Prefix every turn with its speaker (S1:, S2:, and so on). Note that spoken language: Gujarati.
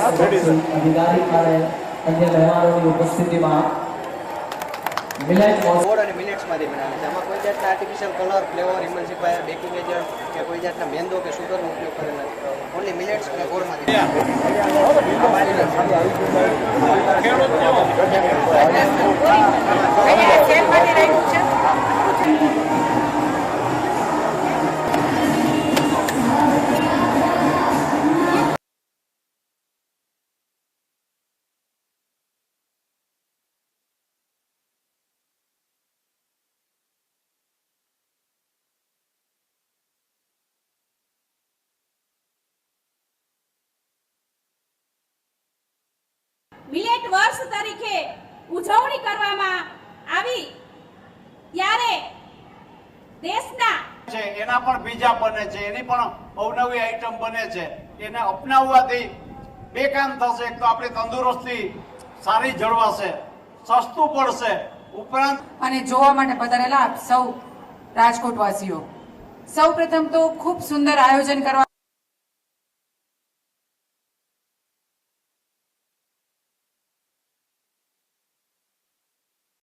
S1: अधिकारी અને અન્ય મહેમાનોની ઉપસ્થિતિમાં મિલેટ
S2: ગોળ અને મિલેટ્સમાંથી બનાવે છે. આમાં કોઈ જાતના artificial colour, flavour, emulsifier, baking agent કે કોઈ જાતના મેંદો કે સુગરનો ઉપયોગ કરેલો નથી. ઓનલી મિલેટ્સ અને ગોળમાંથી.
S3: મિલેટ વર્ષ તરીકે ઉજવણી કરવામાં આવી ત્યારે દેશના
S4: છે એના પણ બીજા બને છે, એની પણ અવનવી આઈટમ બને છે. એને અપનાવવાથી બે કામ થશે. એક તો આપણી તંદુરસ્તી સારી જળવાશે, સસ્તું પડશે, ઉપરાંત
S5: અને જોવા માટે પધારેલા આપ સૌ રાજકોટવાસીઓ, સૌ પ્રથમ તો ખૂબ સુંદર આયોજન કરવા